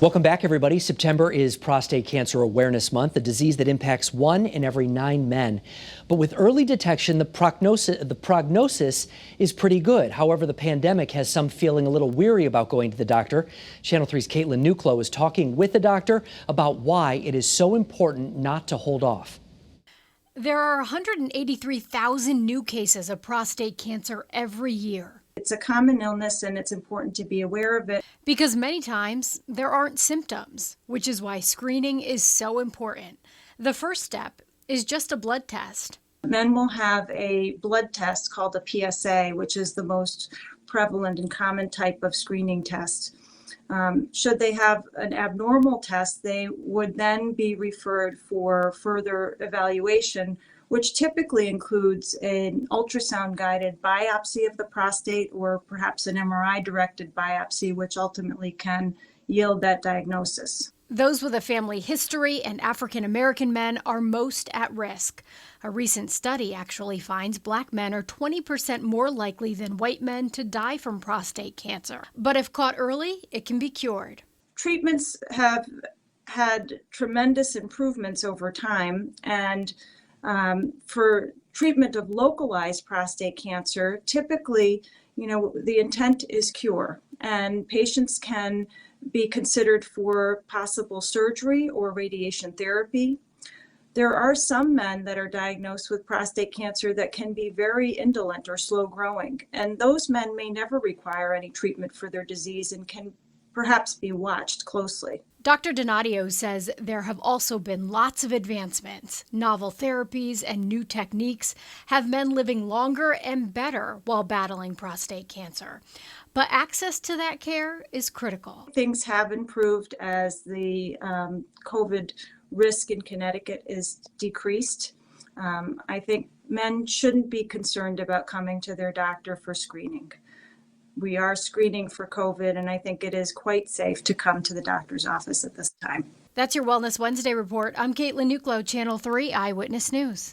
Welcome back, everybody. September is Prostate Cancer Awareness Month, a disease that impacts 1 in every 9 men. But with early detection, the prognosis is pretty good. However, the pandemic has some feeling a little weary about going to the doctor. Channel 3's Caitlin Nuclo is talking with the doctor about why it is so important not to hold off. There are 183,000 new cases of prostate cancer every year. It's a common illness and it's important to be aware of it. Because many times there aren't symptoms, which is why screening is so important. The first step is just a blood test. Men will have a blood test called a PSA, which is the most prevalent and common type of screening test. Should they have an abnormal test, they would then be referred for further evaluation, which typically includes an ultrasound-guided biopsy of the prostate or perhaps an MRI-directed biopsy, which ultimately can yield that diagnosis. Those with a family history and African American men are most at risk. A recent study actually finds Black men are 20% more likely than white men to die from prostate cancer. But if caught early, it can be cured. Treatments have had tremendous improvements over time, and for treatment of localized prostate cancer, typically, the intent is cure, and patients can be considered for possible surgery or radiation therapy. There are some men that are diagnosed with prostate cancer that can be very indolent or slow growing, and those men may never require any treatment for their disease and can perhaps be watched closely. Dr. Donadio says there have also been lots of advancements. Novel therapies and new techniques have men living longer and better while battling prostate cancer. But access to that care is critical. Things have improved as the COVID risk in Connecticut is decreased. I think men shouldn't be concerned about coming to their doctor for screening. We are screening for COVID, and I think it is quite safe to come to the doctor's office at this time. That's your Wellness Wednesday report. I'm Caitlin Nuclo, Channel 3 Eyewitness News.